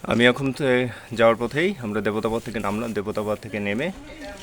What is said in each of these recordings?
আমি এখন তো যাওয়ার পথেই আমরা দেবতাবাদ থেকে নামলাম। দেবতাবাদ থেকে নেমে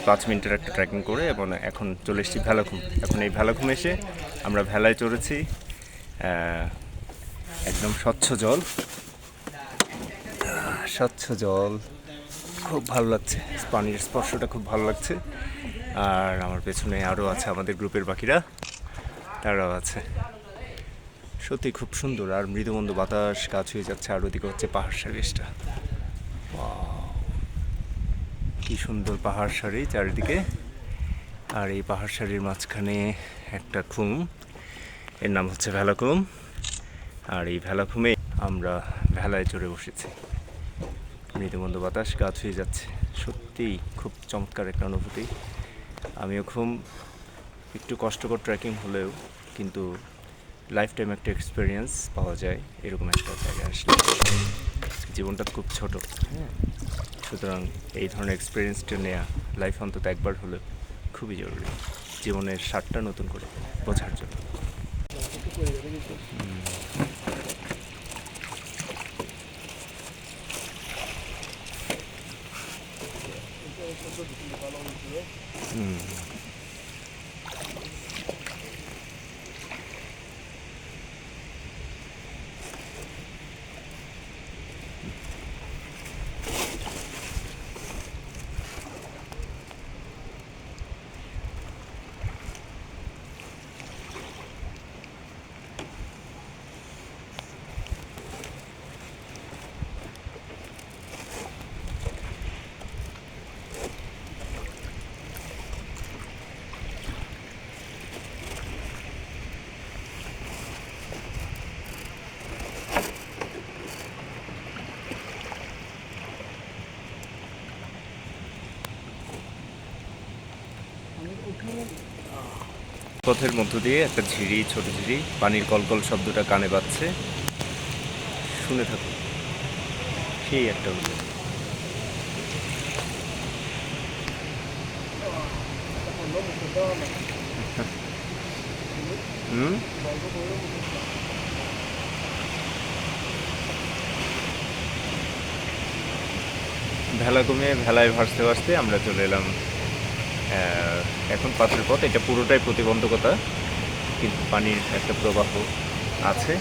5 মিনিটের একটা ট্রেকিং করে এবং এখন চলে এসেছি ভেলাঘুম। এখন এই ভেলাঘুম এসে আমরা ভেলায় চড়েছি। একদম স্বচ্ছ জল, স্বচ্ছ জল, খুব ভালো লাগছে। পানির স্পর্শটা খুব ভালো লাগছে। আর আমার পেছনে আরও আছে আমাদের গ্রুপের বাকিরা, তারাও আছে। সত্যি খুব সুন্দর আর মৃদুমন্দ বাতাস, গাছ হয়ে যাচ্ছে। আর ওদিকে হচ্ছে পাহাড় সারিটা, কি সুন্দর পাহাড় সারি চারিদিকে। আর এই পাহাড় সারির মাঝখানে একটা খুম, এর নাম হচ্ছে ভেলাখুম। আর এই ভেলাখুমে আমরা ভেলায় চড়ে বসেছি। মৃদুমন্দ বাতাস, গাছ হয়ে যাচ্ছে। সত্যিই খুব চমৎকার একটা অনুভূতি। আমিও খুব একটু কষ্টকর ট্রেকিং হলেও কিন্তু লাইফ টাইম একটা এক্সপিরিয়েন্স পাওয়া যায় এরকম একটা জায়গায় আসলে। জীবনটা খুব ছোট, হ্যাঁ, সুতরাং এই ধরনের এক্সপিরিয়েন্সটা নেওয়া লাইফ অন্তত একবার হলেও খুবই জরুরি, জীবনের স্বাদটা নতুন করে বোঝার জন্য। পথের মধ্য দিয়ে একটা ঝিরি, ছোট ঝিরি, পানির কলকল শব্দটা কানে বাজছে, শুনে থাকুন। সেই একটা হলো ভেলা কমে ভেলায় ভাসতে ভাসতে আমরা চলে এলাম এখন পাথরের পথ। এটা পুরোটাই প্রতিবন্ধকতা, কিন্তু পানির একটা প্রবাহ আছে।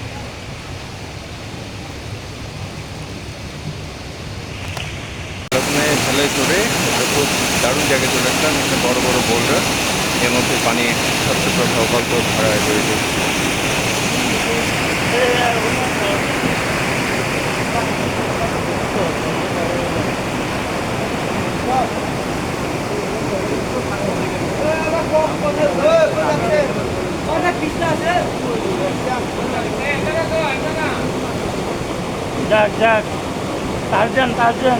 ভেলায় চড়ে খুব দারুণ জায়গায় চলে আসলাম। একটা বড় বড় বোল্ডার, এর মধ্যে পানির স্বচ্ছ প্রবাহ গল্প ধারায় রয়েছে। যাক যাক, তারজন তারজন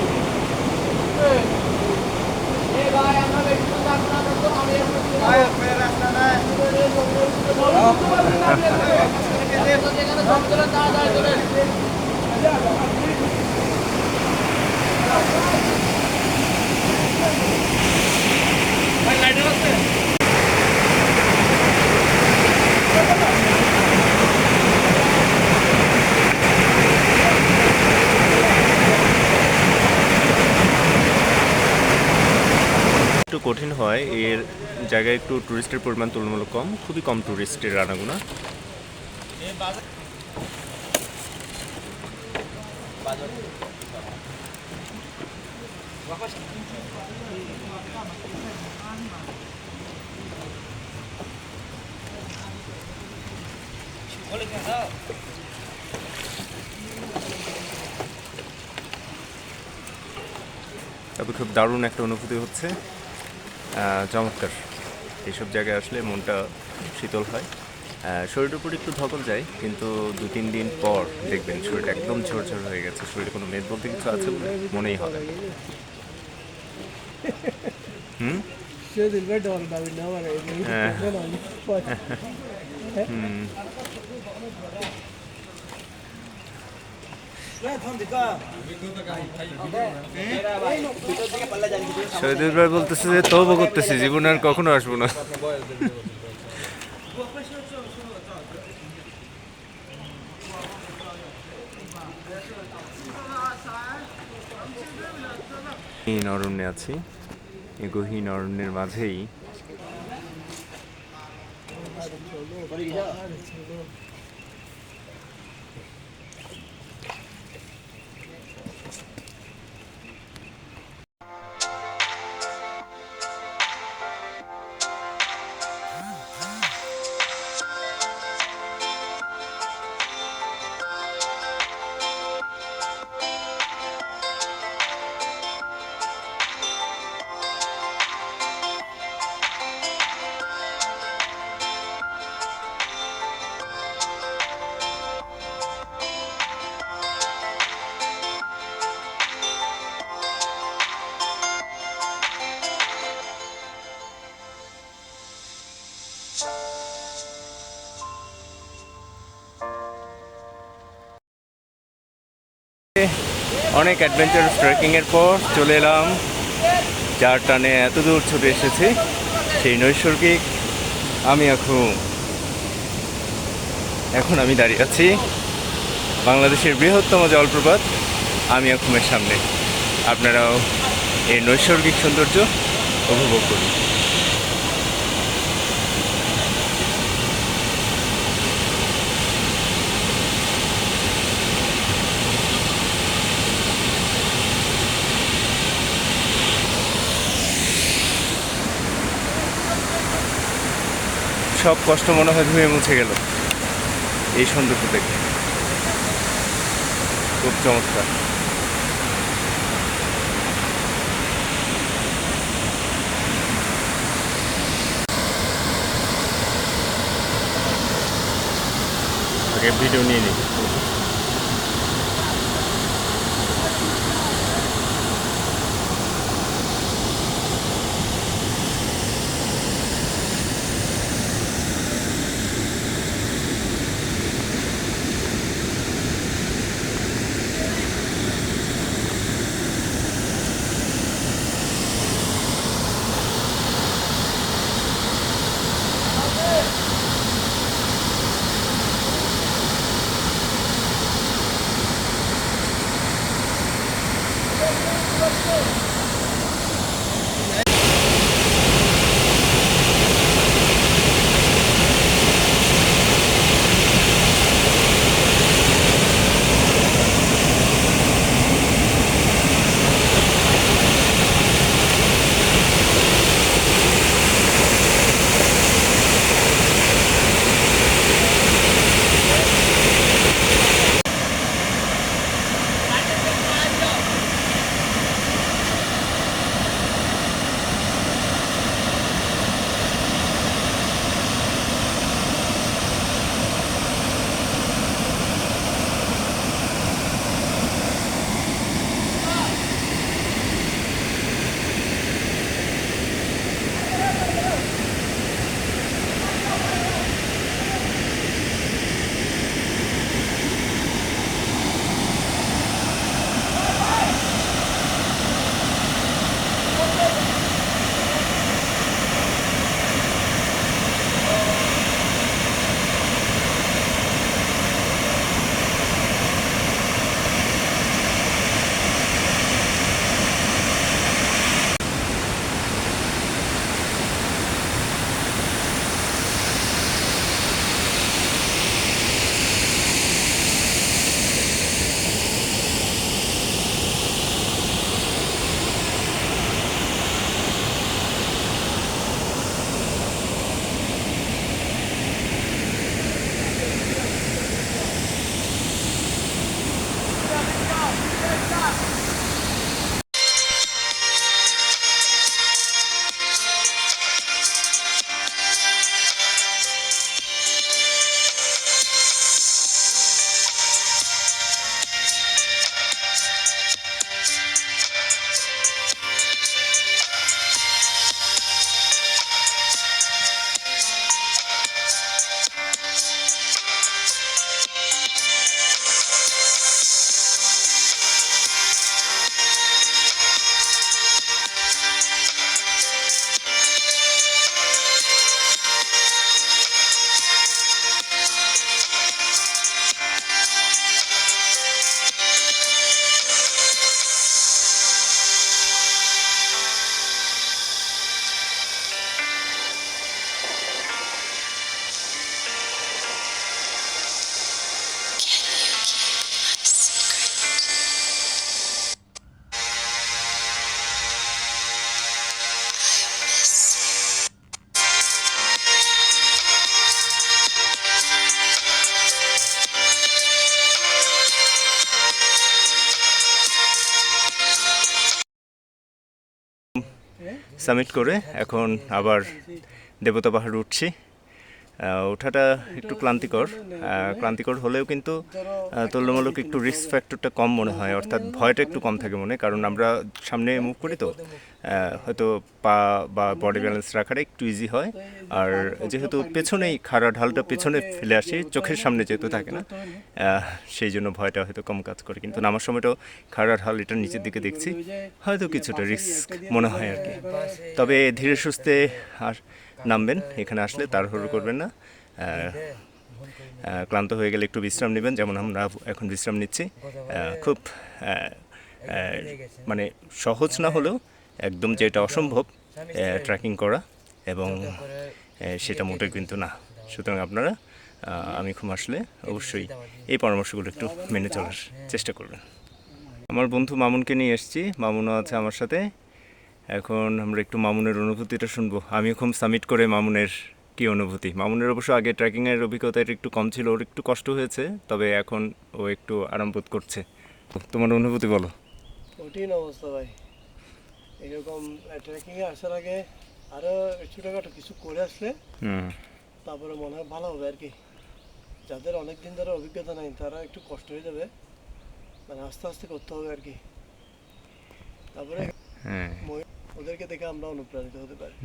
একটু কঠিন হয়, এর জায়গায় একটু টুরিস্টের পরিমাণ তুলনামূলক কম, খুবই কম টুরিস্টের রানাগুনা। তবে খুব দারুণ একটা অনুভূতি হচ্ছে, চমৎকার। এইসব জায়গায় আসলে মনটা শীতল হয়। শরীরের উপর একটু ধকল যায়, কিন্তু 2-3 দিন পর দেখবেন শরীরটা একদম ঝরঝর হয়ে গেছে। শরীরে কোনো মেদ বলতে কিছু আছে বলে মনেই হবে। হুম শহীদুল ভাই বলতেছে যে তওবা করতেছি, জীবনে আর কখনো আসবো না। গহীন অরণ্যে আছি। এই গহীন অরণ্যের মাঝেই অনেক অ্যাডভেঞ্চারাস ট্রেকিংয়ের পর চলে এলাম, যার টানে এত দূর ছুটে এসেছি সেই নৈসর্গিক আমি এখন আমি দাঁড়িয়ে আছি বাংলাদেশের বৃহত্তম জলপ্রপাত আমি আখুমের সামনে। আপনারাও এই নৈসর্গিক সৌন্দর্য উপভোগ করুন। সব কষ্ট মনে হয় ধুয়ে মুছে গেল এই সৌন্দর্য দেখে। খুব চমৎকার। আগে ভিডিও নিয়ে নিই। সামিট করে এখন আবার দেবতা পাহাড় উঠছি। ওঠাটা একটু ক্লান্তিকর হলেও কিন্তু তুলনামূলক একটু রিস্ক ফ্যাক্টরটা কম মনে হয়, অর্থাৎ ভয়টা একটু কম থাকে মনে, কারণ আমরা সামনে মুভ করি তো হয়তো পা বা বডি ব্যালেন্স রাখাটা একটু ইজি হয়। আর যেহেতু পেছনেই খাড়া ঢালটা পেছনে ফেলে আসি, চোখের সামনে যেহেতু থাকে না, সেই জন্য ভয়টা হয়তো কম কাজ করে। কিন্তু নামার সময়টাও খাড়া ঢাল এটা নিচের দিকে দেখছি, হয়তো কিছুটা রিস্ক মনে হয় আর কি। তবে ধীরে সুস্থে আর নামবেন, এখানে আসলে তাড়াহুড়ো করবেন না। ক্লান্ত হয়ে গেলে একটু বিশ্রাম নেবেন, যেমন আমরা এখন বিশ্রাম নিচ্ছি। খুব মানে সহজ না হলেও একদম যেটা অসম্ভব ট্রেকিং করা, এবং সেটা মোটেও কিন্তু না। সুতরাং আপনারা আমি ঘুম আসলে অবশ্যই এই পরামর্শগুলো একটু মেনে চলার চেষ্টা করবেন। আমার বন্ধু মামুনকে নিয়ে এসেছি, মামুনও আছে আমার সাথে। এখন আমরা একটু মামুনের অনুভূতিটা শুনবো। আমি এখন সামিট করে মামুনের কী অনুভূতি। মামুনের অবশ্য আগে ট্রেকিংয়ের অভিজ্ঞতা একটু কম ছিল, ওর একটু কষ্ট হয়েছে, তবে এখন ও একটু আরাম বোধ করছে। তোমার অনুভূতি বলো। কঠিন অবস্থা ভাই, এরকম ট্রেকিংয়ে আসার আগে আরও ছোটোখাটো কিছু করে আসলে তারপরে মনে হয় ভালো হবে আর কি। যাদের অনেক দিন ধরে অভিজ্ঞতা নাই তারা একটু কষ্ট হয়ে যাবে, মানে আস্তে আস্তে করতে হবে আর কি। তারপরে ওদেরকে দেখে আমরা অনুপ্রাণিত হতে পারি।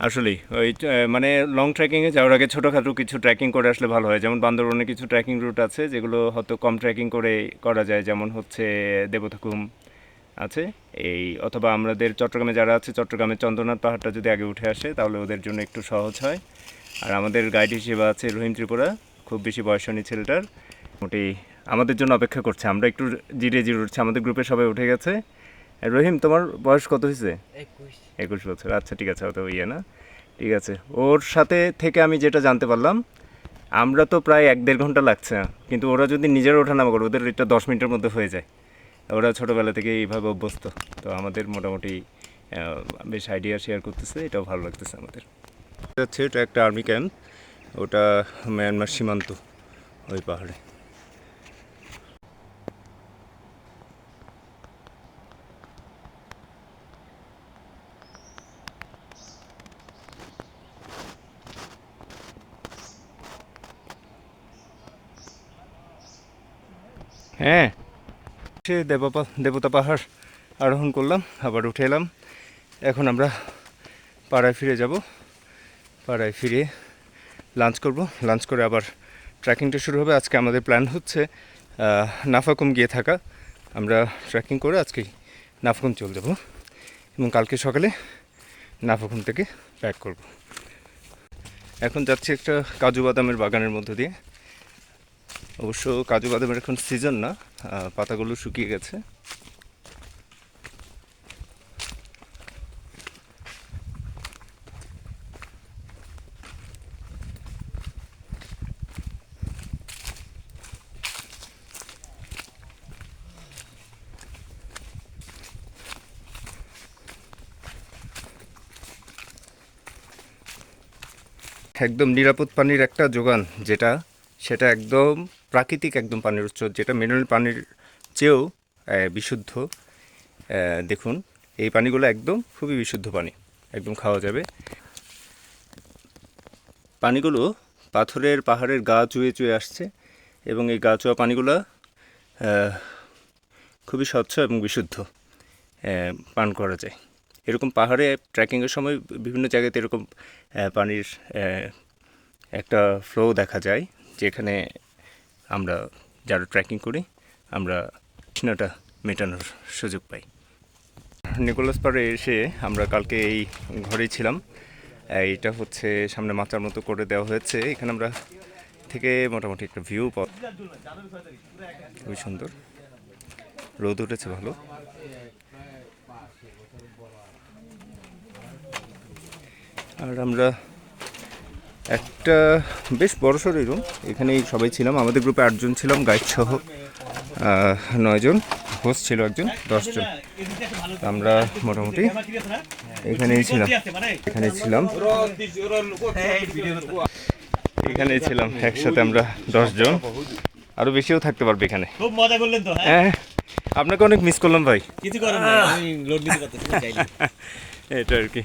আসলেই ওই মানে লং ট্রেকিংয়ে যাওয়ার আগে ছোটোখাটো কিছু ট্রেকিং করে আসলে ভালো হয়। যেমন বান্দরবনে কিছু ট্রেকিং রুট আছে যেগুলো হয়তো কম ট্রেকিং করে করা যায়, যেমন হচ্ছে দেবতাকুম আছে এই, অথবা আমাদের চট্টগ্রামে যারা আছে চট্টগ্রামের চন্দ্রনাথ পাহাড়টা যদি আগে উঠে আসে তাহলে ওদের জন্য একটু সহজ হয়। আর আমাদের গাইড হিসেবে আছে রহিম ত্রিপুরা, খুব বেশি বয়সনী ছেলেটার, মোটামুটি আমাদের জন্য অপেক্ষা করছে। আমরা একটু জিরে উঠছি, আমাদের গ্রুপে সবাই উঠে গেছে। রহিম, তোমার বয়স কত হয়েছে? 21 বছর। আচ্ছা ঠিক আছে, অত ইয়ে না, ঠিক আছে। ওর সাথে থেকে আমি যেটা জানতে পারলাম, আমরা তো প্রায় 1-1.5 ঘন্টা লাগছে, কিন্তু ওরা যদি নিজেরা ওঠানামা করে ওদের এটা 10 মিনিটের মধ্যে হয়ে যায়। ওরা ছোটোবেলা থেকে এইভাবে অভ্যস্ত, তো আমাদের মোটামুটি বেশ আইডিয়া শেয়ার করতেছে, এটাও ভালো লাগতেছে আমাদের। হচ্ছে এটা একটা আর্মি ক্যাম্প, ওটা মায়ানমার সীমান্ত ওই পাহাড়ে। হ্যাঁ, সে দেবতা পাহাড় আরোহণ করলাম, আবার উঠে এলাম। এখন আমরা পাড়ায় ফিরে যাব, পাড়ায় ফিরে লাঞ্চ করব, লাঞ্চ করে আবার ট্রেকিংটা শুরু হবে। আজকে আমাদের প্ল্যান হচ্ছে নাফাকুম গিয়ে থাকা, আমরা ট্রেকিং করে আজকেই নাফাকুম চলে যাব এবং কালকে সকালে নাফাকুম থেকে ব্যাক করব। এখন যাচ্ছি একটা কাজু বাদামের বাগানের মধ্যে দিয়ে। অবশ্য কাজু বাদামের এখন সিজন না, পাতাগুলো শুকিয়ে গেছে। একদম নিরাপদ পানির একটা যোগান, সেটা একদম প্রাকৃতিক একদম পানির উৎস, যেটা মিনারেল পানির চেয়েও বিশুদ্ধ। দেখুন এই পানিগুলো একদম খুবই বিশুদ্ধ পানি, একদম খাওয়া যাবে। পানিগুলো পাহাড়ের গা চুয়ে চুয়ে আসছে, এবং এই গা চুয়া পানিগুলো খুবই স্বচ্ছ এবং বিশুদ্ধ, পান করা যায়। এরকম পাহাড়ে ট্রেকিংয়ের সময় বিভিন্ন জায়গাতে এরকম পানির একটা ফ্লো দেখা যায়, যেখানে আমরা যারা ট্রেকিং করি আমরা তৃষ্ণাটা মেটানোর সুযোগ পাই। নিকোলাস পাড়ে এসে আমরা কালকে এই ঘরেই ছিলাম। এইটা হচ্ছে সামনে মাচার মতো করে দেওয়া হয়েছে, এখানে আমরা থেকে মোটামুটি একটা ভিউ পাওয়া, খুবই সুন্দর, রোদ উঠেছে ভালো। আর আমরা একটা বেশ বড়সড় রুম, এখানেই সবাই ছিলাম, আমাদের গ্রুপে 8 জন ছিলাম, গাইড সহ 9 জন, হোস্ট ছিল একজন, 10 জন। আমরা মোটামুটি এখানেই ছিলাম একসাথে আমরা 10 জন, আরও বেশিও থাকতে পারবে এখানে। খুব মজা করলেন তো? হ্যাঁ, আপনাকে অনেক মিস করলাম ভাই। কিছু করার নাই, আমি লোড নিতে পারতেছি না চাইলে। এটা আর কি।